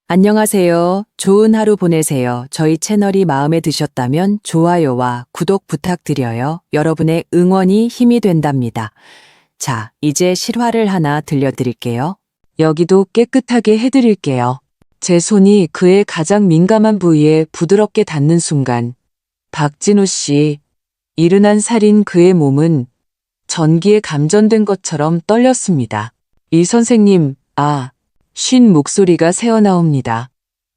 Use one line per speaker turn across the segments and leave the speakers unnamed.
안녕하세요. 좋은 하루 보내세요. 저희 채널이 마음에 드셨다면 좋아요와 구독 부탁드려요. 여러분의 응원이 힘이 된답니다. 자, 이제 실화를 하나 들려드릴게요.
여기도 깨끗하게 해드릴게요. 제 손이 그의 가장 민감한 부위에 부드럽게 닿는 순간, 박진우 씨, 이른한 살인 그의 몸은 전기에 감전된 것처럼 떨렸습니다. 이 선생님, 쉰 목소리가 새어나옵니다.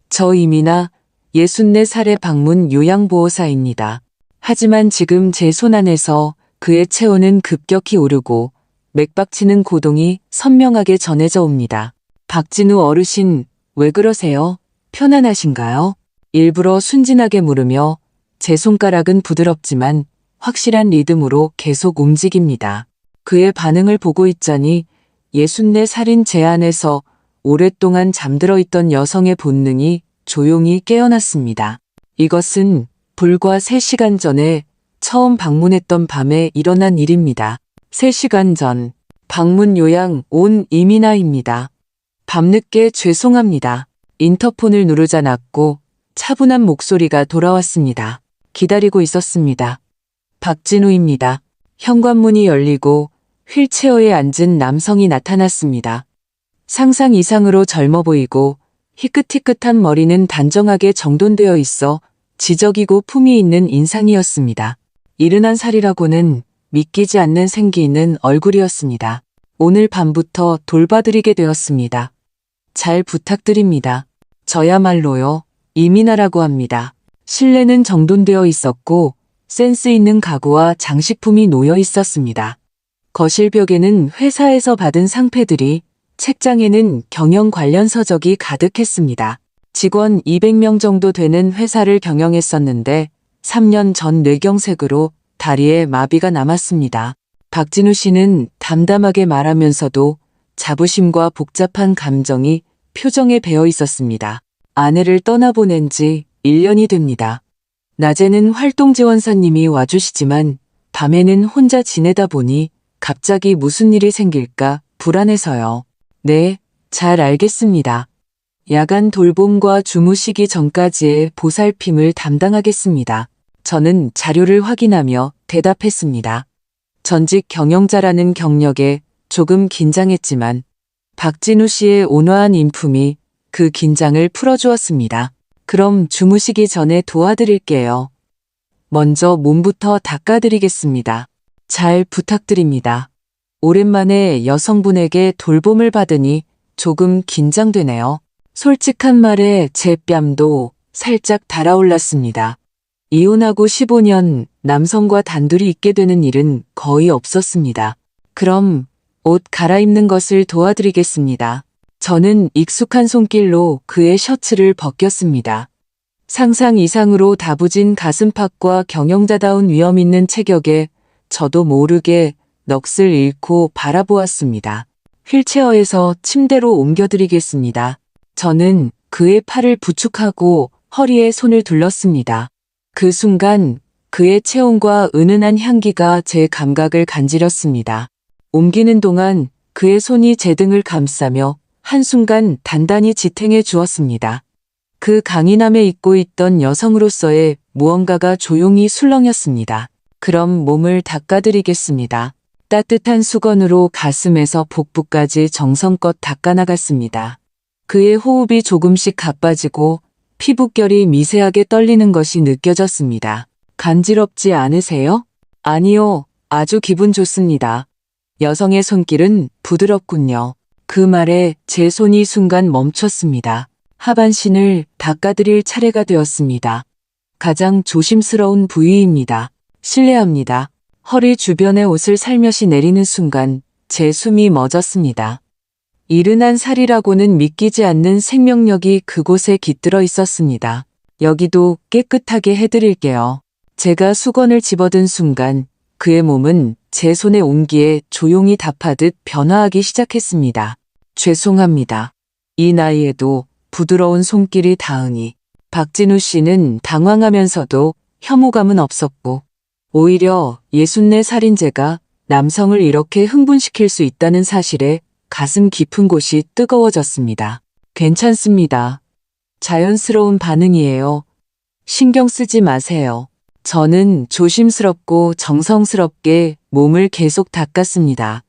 저 이민아, 64살의 방문 요양보호사입니다. 하지만 지금 제 손 안에서 그의 체온은 급격히 오르고 맥박치는 고동이 선명하게 전해져 옵니다. 박진우 어르신, 왜 그러세요? 편안하신가요? 일부러 순진하게 물으며 제 손가락은 부드럽지만 확실한 리듬으로 계속 움직입니다. 그의 반응을 보고 있자니 64살인 제 안에서 오랫동안 잠들어 있던 여성의 본능이 조용히 깨어났습니다. 이것은 불과 3시간 전에 처음 방문했던 밤에 일어난 일입니다. 3시간 전, 방문 요양 온 이민아입니다. 밤늦게 죄송합니다. 인터폰을 누르자 낮고 차분한 목소리가 돌아왔습니다. 기다리고 있었습니다. 박진우입니다. 현관문이 열리고 휠체어에 앉은 남성이 나타났습니다. 상상 이상으로 젊어 보이고 희끗희끗한 머리는 단정하게 정돈되어 있어 지적이고 품위 있는 인상이었습니다. 이른한 살이라고는 믿기지 않는 생기 있는 얼굴이었습니다. 오늘 밤부터 돌봐드리게 되었습니다. 잘 부탁드립니다. 저야말로요, 이민아라고 합니다. 실내는 정돈되어 있었고 센스 있는 가구와 장식품이 놓여 있었습니다. 거실 벽에는 회사에서 받은 상패들이, 책장에는 경영 관련 서적이 가득했습니다. 직원 200명 정도 되는 회사를 경영했었는데 3년 전 뇌경색으로 다리에 마비가 남았습니다. 박진우 씨는 담담하게 말하면서도 자부심과 복잡한 감정이 표정에 배어 있었습니다. 아내를 떠나보낸 지 1년이 됩니다. 낮에는 활동지원사님이 와주시지만 밤에는 혼자 지내다 보니 갑자기 무슨 일이 생길까 불안해서요. 네, 잘 알겠습니다. 야간 돌봄과 주무시기 전까지의 보살핌을 담당하겠습니다. 저는 자료를 확인하며 대답했습니다. 전직 경영자라는 경력에 조금 긴장했지만 박진우 씨의 온화한 인품이 그 긴장을 풀어주었습니다. 그럼 주무시기 전에 도와드릴게요. 먼저 몸부터 닦아드리겠습니다. 잘 부탁드립니다. 오랜만에 여성분에게 돌봄을 받으니 조금 긴장되네요. 솔직한 말에 제 뺨도 살짝 달아올랐습니다. 이혼하고 15년 남성과 단둘이 있게 되는 일은 거의 없었습니다. 그럼 옷 갈아입는 것을 도와드리겠습니다. 저는 익숙한 손길로 그의 셔츠를 벗겼습니다. 상상 이상으로 다부진 가슴팍과 경영자다운 위험 있는 체격에 저도 모르게 넋을 잃고 바라보았습니다. 휠체어에서 침대로 옮겨드리겠습니다. 저는 그의 팔을 부축하고 허리에 손을 둘렀습니다. 그 순간 그의 체온과 은은한 향기가 제 감각을 간지렸습니다. 옮기는 동안 그의 손이 제 등을 감싸며 한순간 단단히 지탱해 주었습니다. 그 강인함에 잊고 있던 여성으로서의 무언가가 조용히 술렁였습니다. 그럼 몸을 닦아드리겠습니다. 따뜻한 수건으로 가슴에서 복부까지 정성껏 닦아나갔습니다. 그의 호흡이 조금씩 가빠지고 피부결이 미세하게 떨리는 것이 느껴졌습니다. 간지럽지 않으세요? 아니요, 아주 기분 좋습니다. 여성의 손길은 부드럽군요. 그 말에 제 손이 순간 멈췄습니다. 하반신을 닦아드릴 차례가 되었습니다. 가장 조심스러운 부위입니다. 실례합니다. 허리 주변의 옷을 살며시 내리는 순간 제 숨이 멎었습니다. 이른한 살이라고는 믿기지 않는 생명력이 그곳에 깃들어 있었습니다. 여기도 깨끗하게 해드릴게요. 제가 수건을 집어든 순간 그의 몸은 제 손의 온기에 조용히 답하듯 변화하기 시작했습니다. 죄송합니다. 이 나이에도 부드러운 손길이 닿으니. 박진우 씨는 당황하면서도 혐오감은 없었고 오히려 64살인제가 남성을 이렇게 흥분시킬 수 있다는 사실에 가슴 깊은 곳이 뜨거워졌습니다. 괜찮습니다. 자연스러운 반응이에요. 신경 쓰지 마세요. 저는 조심스럽고 정성스럽게 몸을 계속 닦았습니다.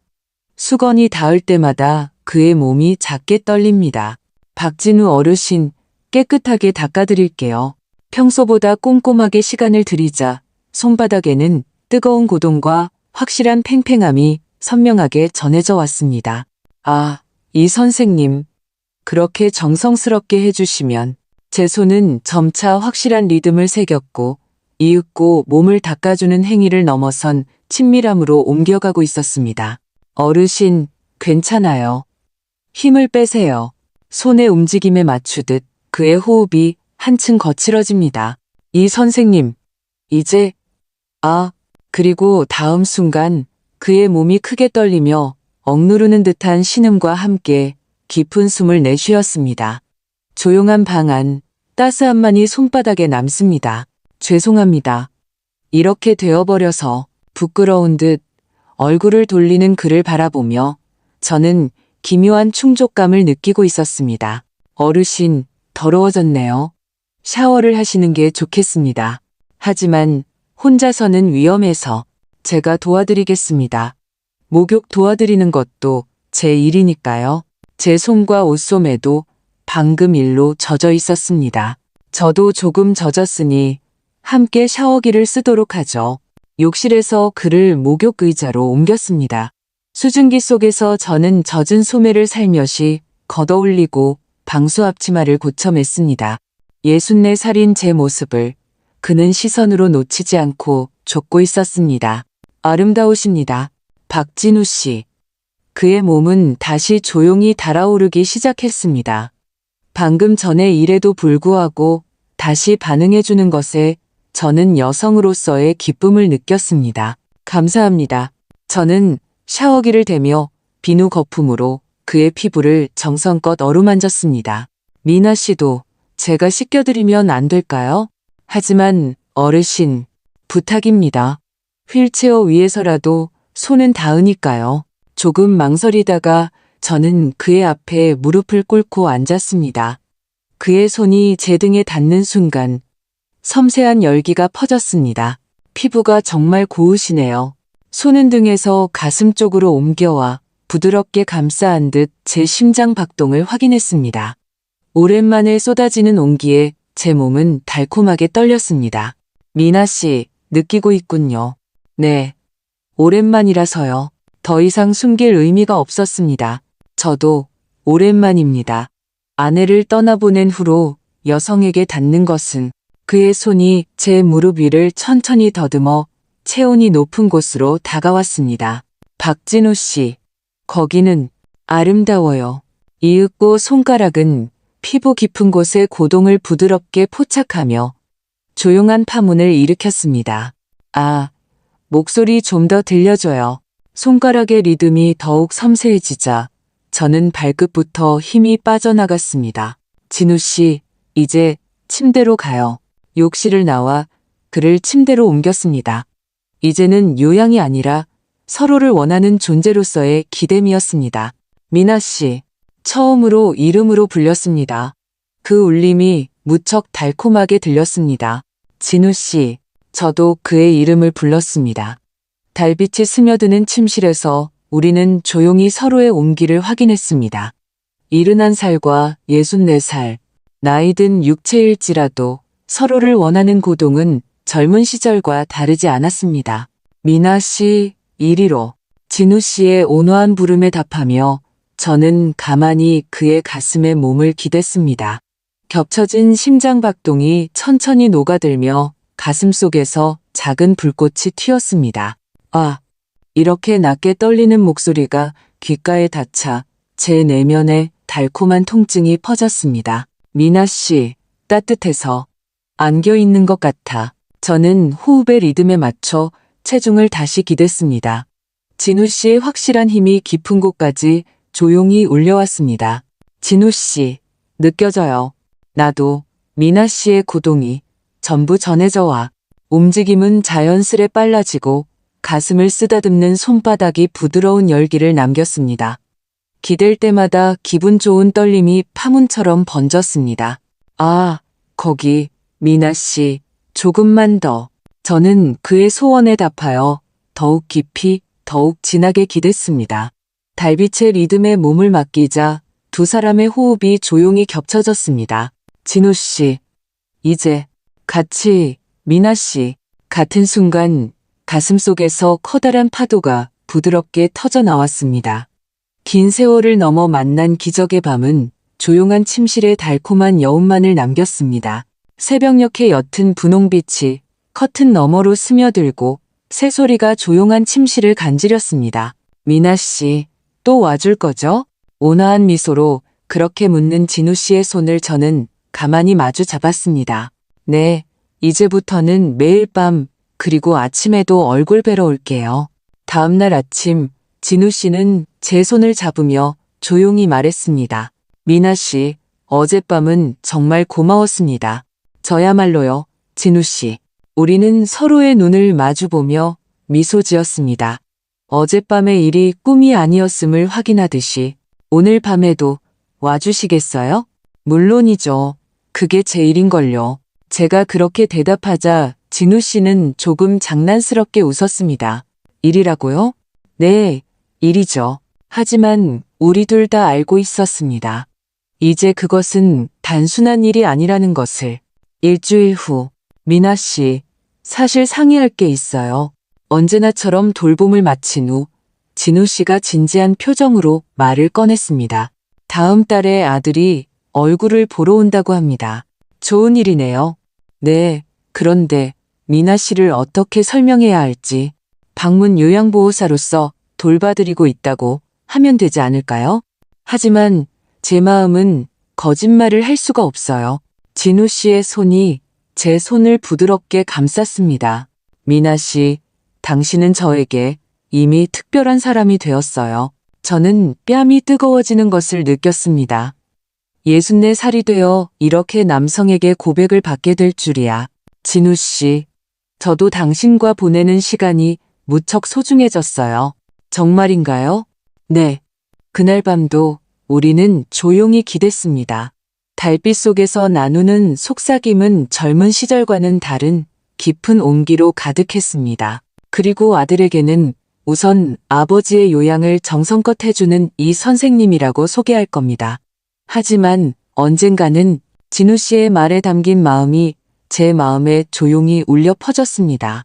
수건이 닿을 때마다 그의 몸이 작게 떨립니다. 박진우 어르신, 깨끗하게 닦아드릴게요. 평소보다 꼼꼼하게 시간을 들이자 손바닥에는 뜨거운 고동과 확실한 팽팽함이 선명하게 전해져 왔습니다. 아, 이 선생님. 그렇게 정성스럽게 해주시면 제 손은 점차 확실한 리듬을 새겼고 이윽고 몸을 닦아주는 행위를 넘어선 친밀함으로 옮겨가고 있었습니다. 어르신, 괜찮아요. 힘을 빼세요. 손의 움직임에 맞추듯 그의 호흡이 한층 거칠어집니다. 이 선생님, 이제, 그리고 다음 순간 그의 몸이 크게 떨리며 억누르는 듯한 신음과 함께 깊은 숨을 내쉬었습니다. 조용한 방 안, 따스함만이 손바닥에 남습니다. 죄송합니다. 이렇게 되어버려서 부끄러운 듯 얼굴을 돌리는 그를 바라보며 저는 기묘한 충족감을 느끼고 있었습니다. 어르신, 더러워졌네요. 샤워를 하시는 게 좋겠습니다. 하지만 혼자서는 위험해서 제가 도와드리겠습니다. 목욕 도와드리는 것도 제 일이니까요. 제 손과 옷소매도 방금 일로 젖어 있었습니다. 저도 조금 젖었으니 함께 샤워기를 쓰도록 하죠. 욕실에서 그를 목욕 의자로 옮겼습니다. 수증기 속에서 저는 젖은 소매를 살며시 걷어올리고 방수 앞치마를 고쳐 맸습니다. 64살인 제 모습을 그는 시선으로 놓치지 않고 좇고 있었습니다. 아름다우십니다. 박진우 씨. 그의 몸은 다시 조용히 달아오르기 시작했습니다. 방금 전의 일에도 불구하고 다시 반응해주는 것에 저는 여성으로서의 기쁨을 느꼈습니다. 감사합니다. 저는 샤워기를 대며 비누 거품으로 그의 피부를 정성껏 어루만졌습니다. 미나 씨도 제가 씻겨드리면 안 될까요? 하지만 어르신, 부탁입니다. 휠체어 위에서라도 손은 닿으니까요. 조금 망설이다가 저는 그의 앞에 무릎을 꿇고 앉았습니다. 그의 손이 제 등에 닿는 순간 섬세한 열기가 퍼졌습니다. 피부가 정말 고우시네요. 손은 등에서 가슴 쪽으로 옮겨와 부드럽게 감싸 듯 제 심장 박동을 확인했습니다. 오랜만에 쏟아지는 온기에 제 몸은 달콤하게 떨렸습니다. 미나 씨, 느끼고 있군요. 네. 오랜만이라서요. 더 이상 숨길 의미가 없었습니다. 저도 오랜만입니다. 아내를 떠나보낸 후로 여성에게 닿는 것은 그의 손이 제 무릎 위를 천천히 더듬어 체온이 높은 곳으로 다가왔습니다. 박진우 씨, 거기는 아름다워요. 이윽고 손가락은 피부 깊은 곳의 고동을 부드럽게 포착하며 조용한 파문을 일으켰습니다. 목소리 좀 더 들려줘요. 손가락의 리듬이 더욱 섬세해지자 저는 발끝부터 힘이 빠져나갔습니다. 진우 씨, 이제 침대로 가요. 욕실을 나와 그를 침대로 옮겼습니다. 이제는 요양이 아니라 서로를 원하는 존재로서의 기댐이었습니다. 미나 씨, 처음으로 이름으로 불렸습니다. 그 울림이 무척 달콤하게 들렸습니다. 진우 씨, 저도 그의 이름을 불렀습니다. 달빛이 스며드는 침실에서 우리는 조용히 서로의 온기를 확인했습니다. 71살과 64살, 나이든 육체일지라도 서로를 원하는 고동은 젊은 시절과 다르지 않았습니다. 미나 씨, 이리로. 진우 씨의 온화한 부름에 답하며 저는 가만히 그의 가슴에 몸을 기댔습니다. 겹쳐진 심장 박동이 천천히 녹아들며 가슴 속에서 작은 불꽃이 튀었습니다. 이렇게 낮게 떨리는 목소리가 귓가에 닿자 제 내면에 달콤한 통증이 퍼졌습니다. 미나 씨, 따뜻해서 안겨 있는 것 같아. 저는 호흡의 리듬에 맞춰 체중을 다시 기댔습니다. 진우 씨의 확실한 힘이 깊은 곳까지 조용히 울려왔습니다. 진우 씨, 느껴져요. 나도 미나 씨의 고동이 전부 전해져 와. 움직임은 자연스레 빨라지고 가슴을 쓰다듬는 손바닥이 부드러운 열기를 남겼습니다. 기댈 때마다 기분 좋은 떨림이 파문처럼 번졌습니다. 아, 거기, 미나 씨, 조금만 더. 저는 그의 소원에 답하여 더욱 깊이, 더욱 진하게 기댔습니다. 달빛의 리듬에 몸을 맡기자 두 사람의 호흡이 조용히 겹쳐졌습니다. 진우 씨, 이제 같이, 미나 씨, 같은 순간 가슴 속에서 커다란 파도가 부드럽게 터져 나왔습니다. 긴 세월을 넘어 만난 기적의 밤은 조용한 침실에 달콤한 여운만을 남겼습니다. 새벽녘의 옅은 분홍빛이 커튼 너머로 스며들고 새소리가 조용한 침실을 간지렸습니다. 미나 씨, 또 와줄 거죠? 온화한 미소로 그렇게 묻는 진우 씨의 손을 저는 가만히 마주 잡았습니다. 네, 이제부터는 매일 밤 그리고 아침에도 얼굴 뵈러 올게요. 다음 날 아침 진우 씨는 제 손을 잡으며 조용히 말했습니다. 미나 씨, 어젯밤은 정말 고마웠습니다. 저야말로요, 진우 씨. 우리는 서로의 눈을 마주보며 미소 지었습니다. 어젯밤의 일이 꿈이 아니었음을 확인하듯이 오늘 밤에도 와주시겠어요? 물론이죠. 그게 제 일인걸요. 제가 그렇게 대답하자 진우 씨는 조금 장난스럽게 웃었습니다. 일이라고요? 네, 일이죠. 하지만 우리 둘 다 알고 있었습니다. 이제 그것은 단순한 일이 아니라는 것을. 일주일 후, 미나 씨, 사실 상의할 게 있어요. 언제나처럼 돌봄을 마친 후 진우 씨가 진지한 표정으로 말을 꺼냈습니다. 다음 달에 아들이 얼굴을 보러 온다고 합니다. 좋은 일이네요. 네, 그런데 미나 씨를 어떻게 설명해야 할지 방문 요양보호사로서 돌봐드리고 있다고 하면 되지 않을까요? 하지만 제 마음은 거짓말을 할 수가 없어요. 진우 씨의 손이 제 손을 부드럽게 감쌌습니다. 미나 씨, 당신은 저에게 이미 특별한 사람이 되었어요. 저는 뺨이 뜨거워지는 것을 느꼈습니다. 64살이 되어 이렇게 남성에게 고백을 받게 될 줄이야. 진우 씨, 저도 당신과 보내는 시간이 무척 소중해졌어요. 정말인가요? 네. 그날 밤도 우리는 조용히 기댔습니다. 달빛 속에서 나누는 속삭임은 젊은 시절과는 다른 깊은 온기로 가득했습니다. 그리고 아들에게는 우선 아버지의 요양을 정성껏 해주는 이 선생님이라고 소개할 겁니다. 하지만 언젠가는 진우 씨의 말에 담긴 마음이 제 마음에 조용히 울려 퍼졌습니다.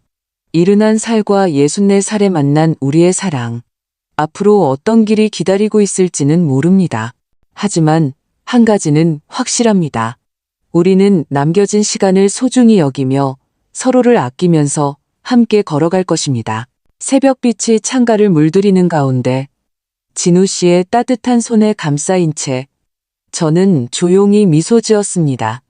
이른한 살과 64살에 만난 우리의 사랑. 앞으로 어떤 길이 기다리고 있을지는 모릅니다. 하지만 한 가지는 확실합니다. 우리는 남겨진 시간을 소중히 여기며 서로를 아끼면서 함께 걸어갈 것입니다. 새벽빛이 창가를 물들이는 가운데 진우 씨의 따뜻한 손에 감싸인 채 저는 조용히 미소 지었습니다.